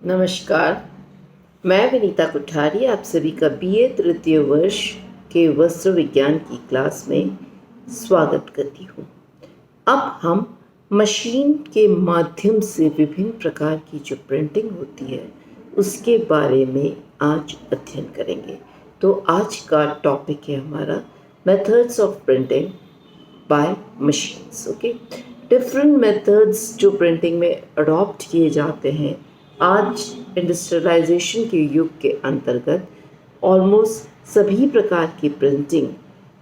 नमस्कार। मैं विनीता कुठारी आप सभी का बीए तृतीय वर्ष के वस्त्र विज्ञान की क्लास में स्वागत करती हूँ। अब हम मशीन के माध्यम से विभिन्न प्रकार की जो प्रिंटिंग होती है उसके बारे में आज अध्ययन करेंगे। तो आज का टॉपिक है हमारा methods of printing by machines. Okay, different methods जो प्रिंटिंग में अडॉप्ट किए जाते हैं आज इंडस्ट्रियलाइजेशन के युग के अंतर्गत ऑलमोस्ट सभी प्रकार की प्रिंटिंग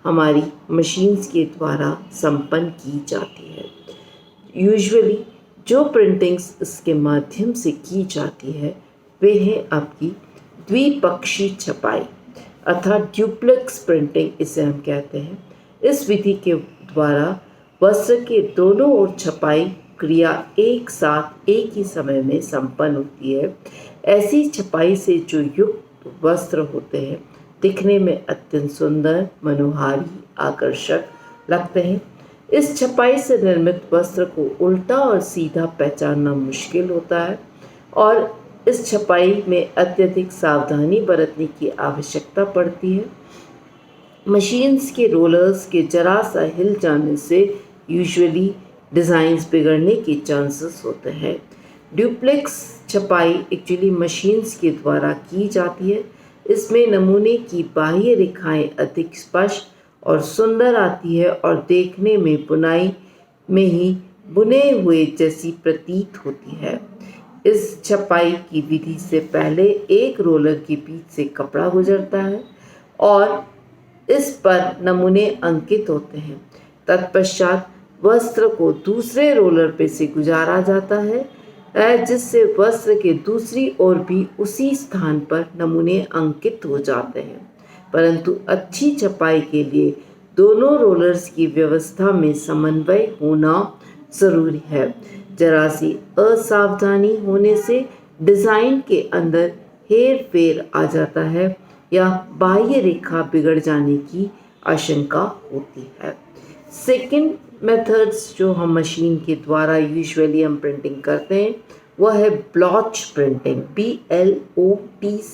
हमारी मशीन्स के द्वारा संपन्न की जाती है। यूजुअली जो प्रिंटिंग्स इसके माध्यम से की जाती है वे हैं आपकी द्विपक्षीय छपाई अर्थात ड्यूप्लेक्स प्रिंटिंग इसे हम कहते हैं। इस विधि के द्वारा वस्त्र के दोनों ओर छपाई क्रिया एक साथ एक ही समय में संपन्न होती है। ऐसी छपाई से जो युक्त वस्त्र होते हैं दिखने में अत्यंत सुंदर, मनोहारी, आकर्षक लगते हैं। इस छपाई से निर्मित वस्त्र को उल्टा और सीधा पहचानना मुश्किल होता है और इस छपाई में अत्यधिक सावधानी बरतने की आवश्यकता पड़ती है। मशीन्स के रोलर्स के जरा सा हिल जाने से यूजुअली डिज़ाइंस बिगड़ने के चांसेस होते हैं। ड्यूप्लेक्स छपाई एक्चुअली मशीन्स के द्वारा की जाती है। इसमें नमूने की बाह्य रेखाएं अधिक स्पष्ट और सुंदर आती है और देखने में बुनाई में ही बुने हुए जैसी प्रतीत होती है। इस छपाई की विधि से पहले एक रोलर के बीच से कपड़ा गुजरता है और इस पर नमूने अंकित होते हैं। तत्पश्चात वस्त्र को दूसरे रोलर पे से गुजारा जाता है जिससे वस्त्र के दूसरी ओर भी उसी स्थान पर नमूने अंकित हो जाते हैं। परंतु अच्छी छपाई के लिए दोनों रोलर्स की व्यवस्था में समन्वय होना ज़रूरी है। जरा सी असावधानी होने से डिज़ाइन के अंदर हेर फेर आ जाता है या बाह्य रेखा बिगड़ जाने की आशंका होती है। सेकंड मेथड्स जो हम मशीन के द्वारा यूजुअली हम प्रिंटिंग करते हैं वह है blotch printing, BLOTCH,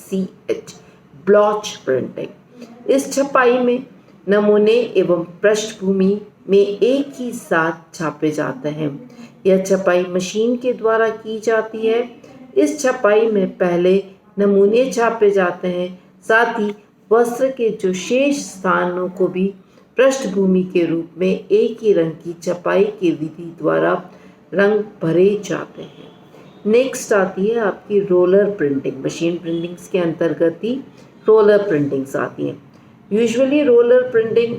blotch printing. इस छपाई में नमूने एवं पृष्ठभूमि में एक ही साथ छापे जाते हैं। यह छपाई मशीन के द्वारा की जाती है। इस छपाई में पहले नमूने छापे जाते हैं, साथ ही वस्त्र के जो शेष स्थानों को भी पृष्ठभूमि के रूप में एक ही रंग की छपाई की विधि द्वारा रंग भरे जाते हैं। नेक्स्ट आती है आपकी रोलर प्रिंटिंग। मशीन प्रिंटिंग्स के अंतर्गत ही रोलर प्रिंटिंग्स आती हैं। यूजुअली रोलर प्रिंटिंग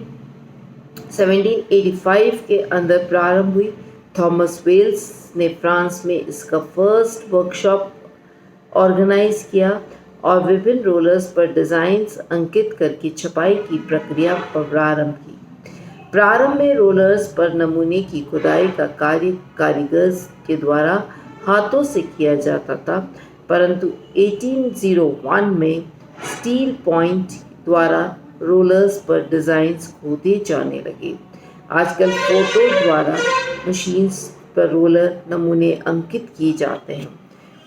1785 के अंदर प्रारंभ हुई। थॉमस वेल्स ने फ्रांस में इसका फर्स्ट वर्कशॉप ऑर्गेनाइज किया और विभिन्न रोलर्स पर डिज़ाइंस अंकित करके छपाई की प्रक्रिया प्रारंभ की। प्रारंभ में रोलर्स पर नमूने की खुदाई का कार्य कारीगर्स के द्वारा हाथों से किया जाता था, परंतु 1801 में स्टील पॉइंट द्वारा रोलर्स पर डिज़ाइंस खोदे जाने लगे। आजकल फोटो द्वारा मशीन्स पर रोलर नमूने अंकित किए जाते हैं।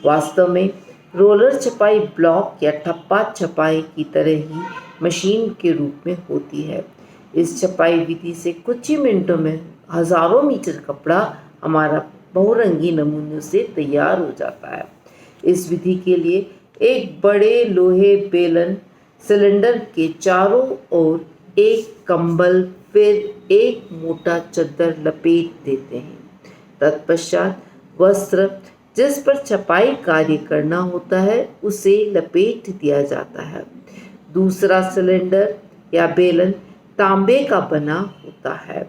वास्तव में रोलर छपाई ब्लॉक या ठप्पा छपाई की तरह ही मशीन के रूप में होती है। इस छपाई विधि से कुछ ही मिनटों में हज़ारों मीटर कपड़ा हमारा बहुरंगी नमूनों से तैयार हो जाता है। इस विधि के लिए एक बड़े लोहे बेलन सिलेंडर के चारों ओर एक कंबल फिर एक मोटा चद्दर लपेट देते हैं। तत्पश्चात वस्त्र जिस पर छपाई कार्य करना होता है उसे लपेट दिया जाता है। दूसरा सिलेंडर या बेलन तांबे का बना होता है।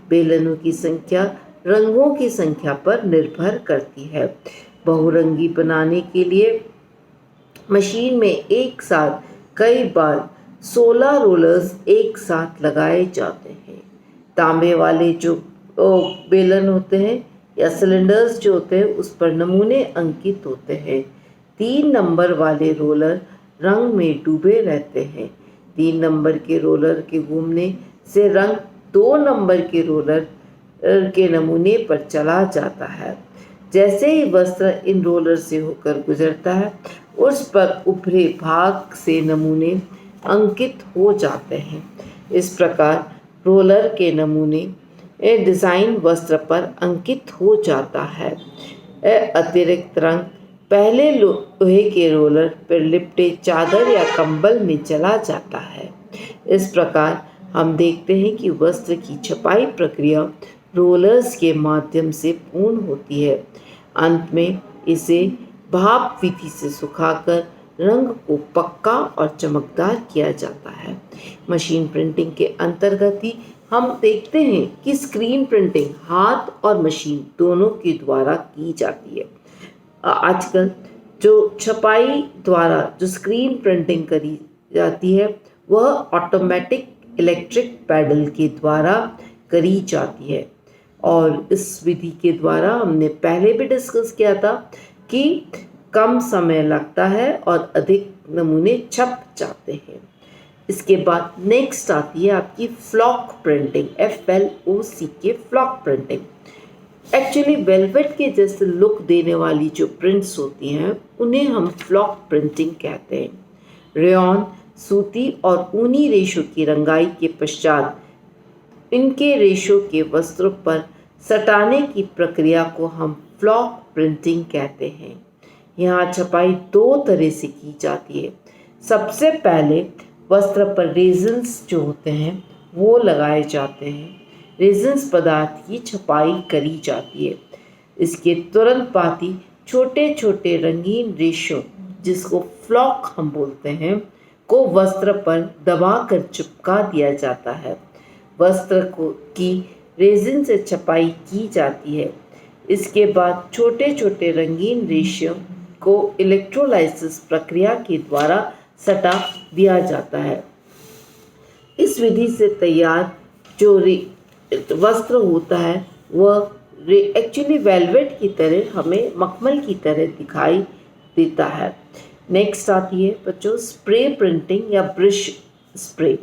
बेलनों की संख्या रंगों की संख्या पर निर्भर करती है। बहुरंगी बनाने के लिए मशीन में एक साथ कई बार 16 रोलर्स एक साथ लगाए जाते हैं। तांबे वाले जो बेलन होते हैं या सिलेंडर्स जो होते हैं उस पर नमूने अंकित होते हैं। 3 नंबर वाले रोलर रंग में डूबे रहते हैं। 3 नंबर के रोलर के घूमने से रंग 2 नंबर के रोलर के नमूने पर चला जाता है। जैसे ही वस्त्र इन रोलर से होकर गुजरता है, उस पर उभरे भाग से नमूने अंकित हो जाते हैं। इस प्रकार रोलर के नमूने डिज़ाइन वस्त्र पर अंकित हो जाता है। अतिरिक्त रंग पहले लोहे के रोलर पर लिपटे चादर या कंबल में चला जाता है। इस प्रकार हम देखते हैं कि वस्त्र की छपाई प्रक्रिया रोलर्स के माध्यम से पूर्ण होती है। अंत में इसे भाप विधि से सुखाकर रंग को पक्का और चमकदार किया जाता है। मशीन प्रिंटिंग के अंतर्गत ही हम देखते हैं कि स्क्रीन प्रिंटिंग हाथ और मशीन दोनों के द्वारा की जाती है। आजकल जो छपाई द्वारा जो स्क्रीन प्रिंटिंग करी जाती है वह ऑटोमेटिक इलेक्ट्रिक पैडल के द्वारा करी जाती है, और इस विधि के द्वारा हमने पहले भी डिस्कस किया था कि कम समय लगता है और अधिक नमूने छप जाते हैं। इसके बाद नेक्स्ट आती है आपकी flock printing, FLOCK flock printing. Actually velvet के जैसे लुक देने वाली जो प्रिंट्स होती हैं उन्हें हम फ्लॉक प्रिंटिंग कहते हैं। रेयॉन, सूती और ऊनी रेशों की रंगाई के पश्चात इनके रेशों के वस्त्रों पर सटाने की प्रक्रिया को हम फ्लॉक प्रिंटिंग कहते हैं। यहाँ छपाई दो तरह से की जाती है। सबसे पहले वस्त्र पर रेजिन्स जो होते हैं वो लगाए जाते हैं। रेजिन्स पदार्थ की छपाई करी जाती है। इसके तुरंत बाद ही छोटे छोटे रंगीन रेशों, जिसको फ्लॉक हम बोलते हैं, को वस्त्र पर दबाकर चिपका दिया जाता है। वस्त्र की रेजिन से छपाई की जाती है। इसके बाद छोटे छोटे रंगीन रेशों को इलेक्ट्रोलाइसिस प्रक्रिया के द्वारा सटा दिया जाता है। इस विधि से तैयार जो वस्त्र होता है वह एक्चुअली वेलवेट की तरह, हमें मखमल की तरह दिखाई देता है। नेक्स्ट आती है बच्चों स्प्रे प्रिंटिंग या ब्रश स्प्रे,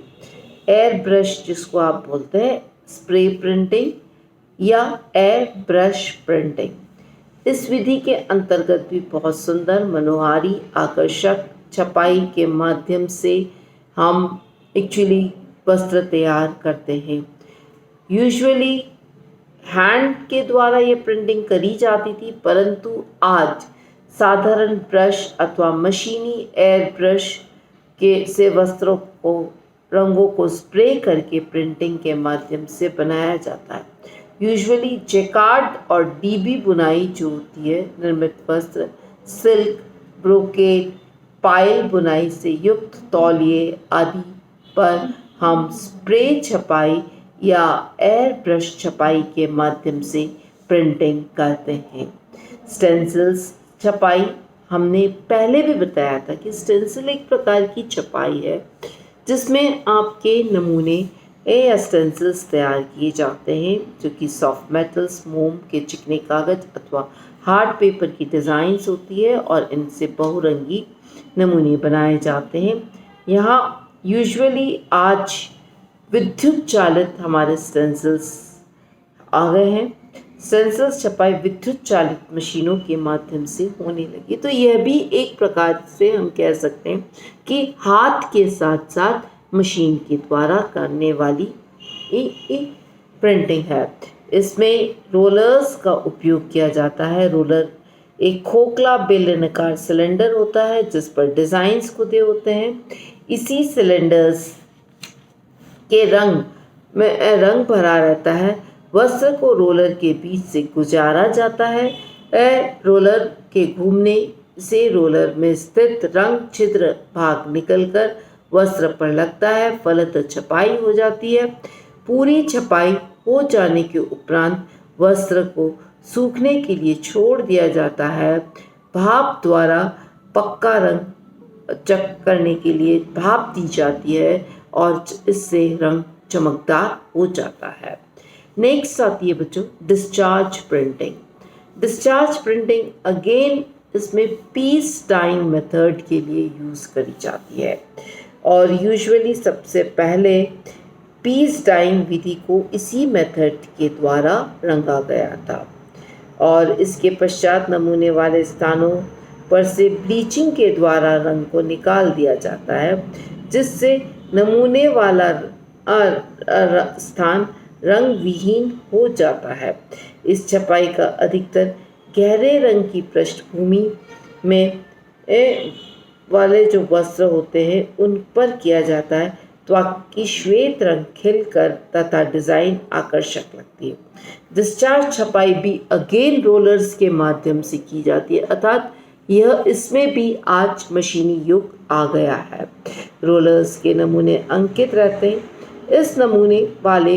एयर ब्रश जिसको आप बोलते हैं, स्प्रे प्रिंटिंग या एयर ब्रश प्रिंटिंग। इस विधि के अंतर्गत भी बहुत सुंदर, मनोहारी, आकर्षक छपाई के माध्यम से हम एक्चुअली वस्त्र तैयार करते हैं। यूजुअली हैंड के द्वारा ये प्रिंटिंग करी जाती थी, परंतु आज साधारण ब्रश अथवा मशीनी एयर ब्रश के से वस्त्रों को, रंगों को स्प्रे करके प्रिंटिंग के माध्यम से बनाया जाता है। यूजुअली जेकार्ड और डीबी बुनाई जो होती है, निर्मित वस्त्र सिल्क, ब्रोकेड, पायल बुनाई से युक्त तौलिए आदि पर हम स्प्रे छपाई या एयर ब्रश छपाई के माध्यम से प्रिंटिंग करते हैं। स्टेंसिल्स छपाई हमने पहले भी बताया था कि स्टेंसिल एक प्रकार की छपाई है जिसमें आपके नमूने या स्टेंसिल्स तैयार किए जाते हैं, जो कि सॉफ्ट मेटल्स, मोम के चिकने कागज़ अथवा हार्ड पेपर की डिज़ाइंस होती है और इनसे बहुरंगी नमूने बनाए जाते हैं। यहाँ यूजुअली आज विद्युत चालित हमारे स्टेंसिल्स आ गए हैं। स्टेंसिल्स छपाई विद्युत चालित मशीनों के माध्यम से होने लगी, तो यह भी एक प्रकार से हम कह सकते हैं कि हाथ के साथ साथ मशीन के द्वारा करने वाली प्रिंटिंग है। इसमें रोलर्स का उपयोग किया जाता है। रोलर एक खोखला बेलनाकार सिलेंडर होता है जिस पर डिज़ाइंस खुदे होते हैं। इसी सिलेंडर्स के रंग में रंग भरा रहता है। वस्त्र को रोलर के बीच से गुजारा जाता है। रोलर के घूमने से रोलर में स्थित रंग छिद्र भाग निकलकर वस्त्र पर लगता है, फलतः छपाई हो जाती है। पूरी छपाई हो जाने के उपरांत वस्त्र को सूखने के लिए छोड़ दिया जाता है। भाप द्वारा पक्का रंग चक करने के लिए भाप दी जाती है और इससे रंग चमकदार हो जाता है। नेक्स्ट आती है बच्चों discharge printing. Discharge printing again इसमें पीस डाइंग मेथड के लिए यूज़ करी जाती है और यूजुअली सबसे पहले पीस डाइंग विधि को इसी मेथड के द्वारा रंगा गया था और इसके पश्चात नमूने वाले स्थानों पर से ब्लीचिंग के द्वारा रंग को निकाल दिया जाता है, जिससे नमूने वाला स्थान रंग विहीन हो जाता है। इस छपाई का अधिकतर गहरे रंग की पृष्ठभूमि में वाले जो वस्त्र होते हैं उन पर किया जाता है, ताकि श्वेत रंग खिलकर तथा डिजाइन आकर्षक लगती है। डिस्चार्ज छपाई भी अगेन रोलर्स के माध्यम से की जाती है, अर्थात यह इसमें भी आज मशीनी युग आ गया है। रोलर्स के नमूने अंकित रहते हैं। इस नमूने वाले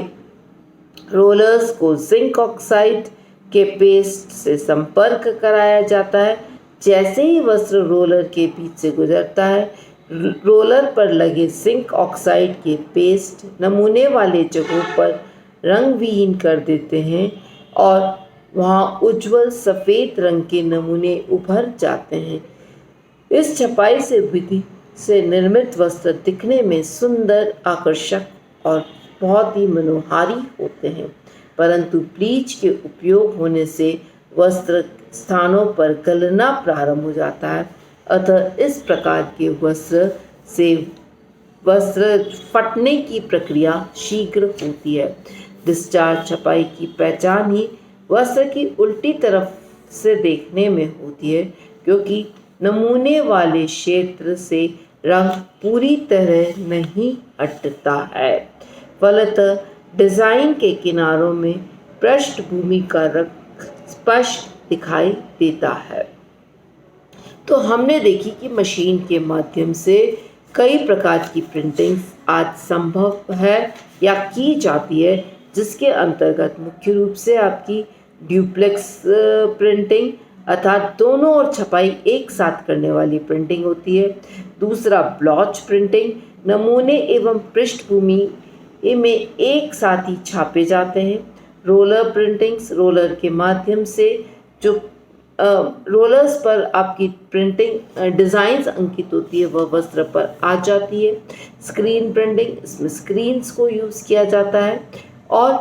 रोलर्स को जिंक ऑक्साइड के पेस्ट से संपर्क कराया जाता है। जैसे ही वस्त्र रोलर के बीच से गुजरता है, रोलर पर लगे जिंक ऑक्साइड के पेस्ट नमूने वाले जगहों पर रंग विहीन कर देते हैं और वहाँ उज्जवल सफ़ेद रंग के नमूने उभर जाते हैं। इस छपाई से विधि से निर्मित वस्त्र दिखने में सुंदर, आकर्षक और बहुत ही मनोहारी होते हैं, परंतु ब्लीच के उपयोग होने से वस्त्र स्थानों पर गलना प्रारंभ हो जाता है। अतः इस प्रकार के वस्त्र से वस्त्र फटने की प्रक्रिया शीघ्र होती है। डिस्चार्ज छपाई की पहचान ही वस्त्र की उल्टी तरफ से देखने में होती है, क्योंकि नमूने वाले क्षेत्र से रंग पूरी तरह नहीं हटता है। फलतः डिज़ाइन के किनारों में पृष्ठभूमि का रंग स्पष्ट दिखाई देता है। तो हमने देखी कि मशीन के माध्यम से कई प्रकार की प्रिंटिंग आज संभव है या की जाती है, जिसके अंतर्गत मुख्य रूप से आपकी ड्यूप्लेक्स प्रिंटिंग अर्थात दोनों और छपाई एक साथ करने वाली प्रिंटिंग होती है। दूसरा ब्लॉच प्रिंटिंग, नमूने एवं पृष्ठभूमि में एक साथ ही छापे जाते हैं। रोलर प्रिंटिंग्स, रोलर के माध्यम से जो रोलर्स पर आपकी प्रिंटिंग डिज़ाइंस अंकित होती है वह वस्त्र पर आ जाती है। स्क्रीन प्रिंटिंग, इसमें स्क्रीन्स को यूज़ किया जाता है और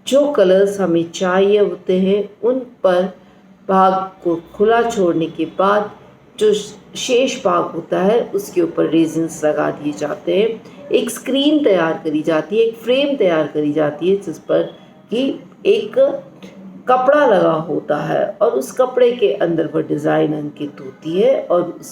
जो कलर्स हमें चाहिए होते हैं उन पर भाग को खुला छोड़ने के बाद जो शेष भाग होता है उसके ऊपर रेजिन्स लगा दिए जाते हैं। एक स्क्रीन तैयार करी जाती है, एक फ्रेम तैयार करी जाती है जिस पर कि एक कपड़ा लगा होता है और उस कपड़े के अंदर वह डिज़ाइन अंकित होती है और उस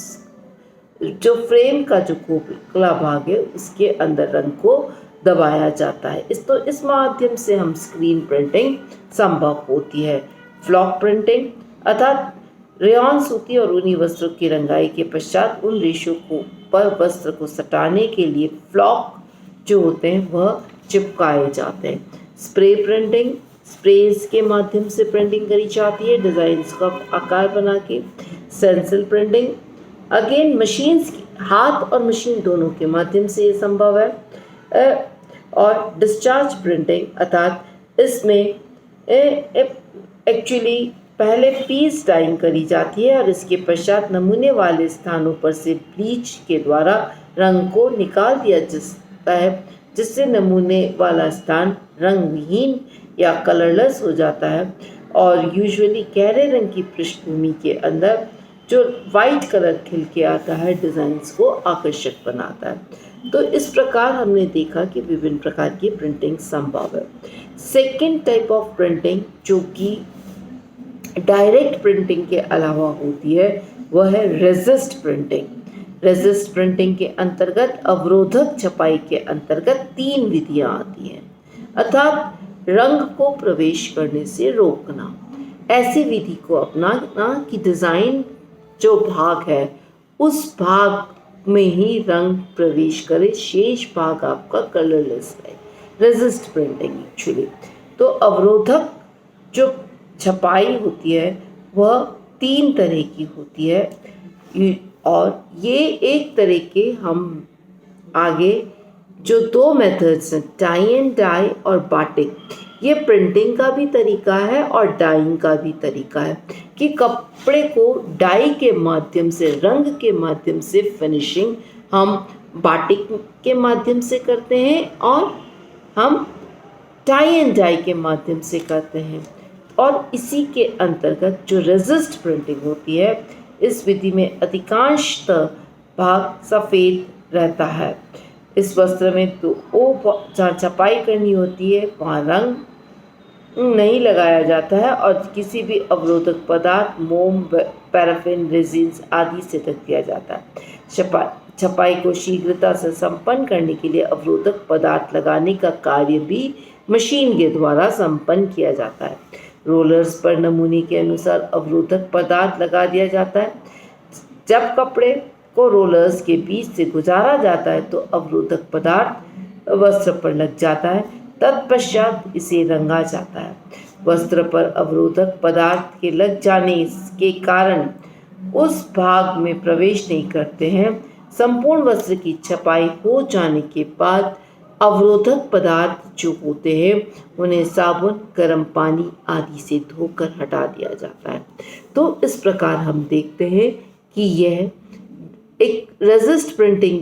जो फ्रेम का जो खोखला भाग है उसके अंदर रंग को दबाया जाता है। इस माध्यम से हम स्क्रीन प्रिंटिंग संभव होती है। फ्लॉक प्रिंटिंग अर्थात रेयॉन सूती और ऊनी वस्त्रों की रंगाई के पश्चात उन रेशों को पर वस्त्र को सटाने के लिए फ्लॉक जो होते हैं वह चिपकाए जाते हैं। स्प्रे प्रिंटिंग, स्प्रेज के माध्यम से प्रिंटिंग करी जाती है डिज़ाइंस का आकार बना के। सेंसिल प्रिंटिंग अगेन मशीन्स, हाथ और मशीन दोनों के माध्यम से ये संभव है। और डिस्चार्ज प्रिंटिंग अर्थात इसमें एक्चुअली पहले पीस डाइंग करी जाती है और इसके पश्चात नमूने वाले स्थानों पर से ब्लीच के द्वारा रंग को निकाल दिया जाता है, जिससे नमूने वाला स्थान रंग विहीन या कलरलेस हो जाता है और यूजुअली गहरे रंग की पृष्ठभूमि के अंदर जो वाइट कलर खिल के आता है डिज़ाइंस को आकर्षक बनाता है। तो इस प्रकार हमने देखा कि विभिन्न प्रकार की प्रिंटिंग संभव है। सेकेंड टाइप ऑफ प्रिंटिंग जो कि डायरेक्ट प्रिंटिंग के अलावा होती है वह है रेजिस्ट प्रिंटिंग। रेजिस्ट प्रिंटिंग के अंतर्गत अवरोधक छपाई के अंतर्गत 3 विधियां आती हैं, अर्थात रंग को प्रवेश करने से रोकना। ऐसी विधि को अपनाना कि डिज़ाइन जो भाग है उस भाग में ही रंग प्रवेश करे, शेष भाग आपका कलरलेस है। रेजिस्ट प्रिंटिंग एक्चुअली तो अवरोधक जो छपाई होती है वह 3 तरह की होती है और ये एक तरह के हम आगे जो 2 मेथड्स हैं टाई एंड डाई और बाटिक, ये प्रिंटिंग का भी तरीका है और डाइंग का भी तरीका है कि कपड़े को डाई के माध्यम से, रंग के माध्यम से फिनिशिंग हम बाटिक के माध्यम से करते हैं और हम टाई एंड डाई के माध्यम से करते हैं। और इसी के अंतर्गत जो रेजिस्ट प्रिंटिंग होती है, इस विधि में अधिकांशतः भाग सफ़ेद रहता है। इस वस्त्र में तो जहाँ छपाई करनी होती है वहाँ रंग नहीं लगाया जाता है और किसी भी अवरोधक पदार्थ, मोम, पैराफिन, रेजिन्स आदि से ढक दिया जाता है। छपाई को शीघ्रता से संपन्न करने के लिए अवरोधक पदार्थ लगाने का कार्य भी मशीन के द्वारा संपन्न किया जाता है। रोलर्स पर नमूने के अनुसार अवरोधक पदार्थ लगा दिया जाता है। जब कपड़े को रोलर्स के बीच से गुजारा जाता है तो अवरोधक पदार्थ वस्त्र पर लग जाता है। तत्पश्चात इसे रंगा जाता है। वस्त्र पर अवरोधक पदार्थ के लग जाने के कारण उस भाग में प्रवेश नहीं करते हैं। संपूर्ण वस्त्र की छपाई हो जाने के बाद अवरोधक पदार्थ जो होते हैं उन्हें साबुन, गर्म पानी आदि से धोकर हटा दिया जाता है। तो इस प्रकार हम देखते हैं कि यह एक रेजिस्ट प्रिंटिंग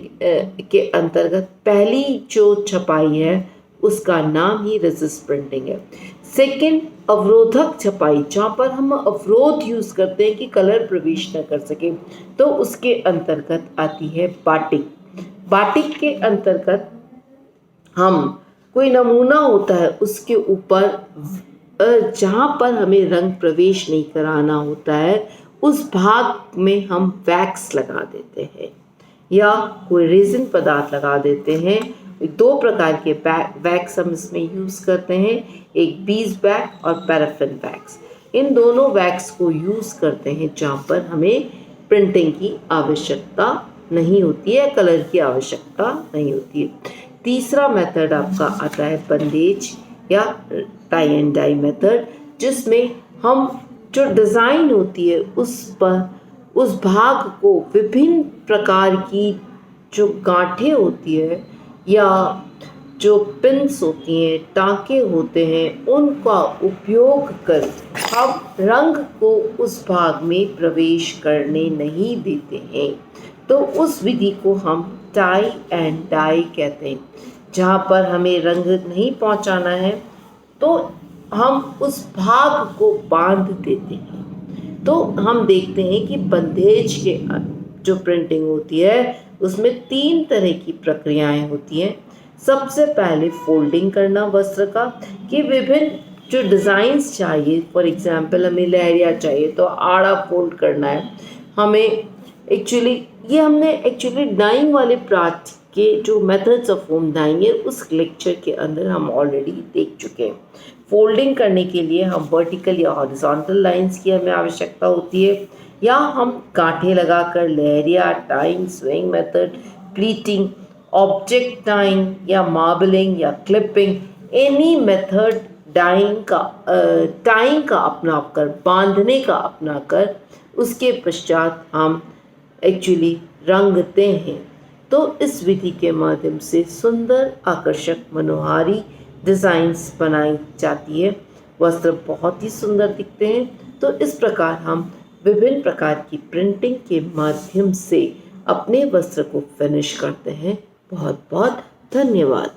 के अंतर्गत पहली जो छपाई है उसका नाम ही रेजिस्ट प्रिंटिंग है। सेकंड, अवरोधक छपाई, जहाँ पर हम अवरोध यूज़ करते हैं कि कलर प्रवेश न कर सके, तो उसके अंतर्गत आती है बाटिक। बाटिक के अंतर्गत हम कोई नमूना होता है उसके ऊपर जहाँ पर हमें रंग प्रवेश नहीं कराना होता है उस भाग में हम वैक्स लगा देते हैं या कोई रेजिन पदार्थ लगा देते हैं। दो प्रकार के वैक्स हम इसमें यूज़ करते हैं, एक बीज वैक्स और पैराफिन वैक्स। इन दोनों वैक्स को यूज़ करते हैं जहाँ पर हमें प्रिंटिंग की आवश्यकता नहीं होती है, कलर की आवश्यकता नहीं होती है। तीसरा मेथड आपका आता है बंदेज या टाई एंड डाई मेथड, जिसमें हम जो डिज़ाइन होती है उस भाग को विभिन्न प्रकार की जो गांठें होती है या जो पिन्स होती हैं, टाँके होते हैं, उनका उपयोग कर हम रंग को उस भाग में प्रवेश करने नहीं देते हैं। तो उस विधि को हम टाई एंड डाई कहते हैं। जहाँ पर हमें रंग नहीं पहुँचाना है तो हम उस भाग को बांध देते हैं। तो हम देखते हैं कि बंदेज के जो प्रिंटिंग होती है उसमें 3 तरह की प्रक्रियाएं होती हैं। सबसे पहले फोल्डिंग करना वस्त्र का, कि विभिन्न जो डिज़ाइंस चाहिए, फॉर एग्जांपल हमें लहरिया चाहिए तो आड़ा फोल्ड करना है हमें। हमने डाइंग वाले पार्ट के जो मेथड्स ऑफ होम डाइंग है उस लेक्चर के अंदर हम ऑलरेडी देख चुके हैं। फोल्डिंग करने के लिए हम वर्टिकल या हॉरिजॉन्टल लाइंस की हमें आवश्यकता होती है, या हम गांठें लगाकर leheriya, tying, swing method, pleating, object dyeing या मार्बलिंग या क्लिपिंग, एनी मेथड टाइंग का अपनाकर, बांधने का अपनाकर उसके पश्चात हम एक्चुअली रंगते हैं। तो इस विधि के माध्यम से सुंदर, आकर्षक, मनोहारी डिज़ाइंस बनाई जाती है। वस्त्र बहुत ही सुंदर दिखते हैं। तो इस प्रकार हम विभिन्न प्रकार की प्रिंटिंग के माध्यम से अपने वस्त्र को फिनिश करते हैं। बहुत बहुत धन्यवाद।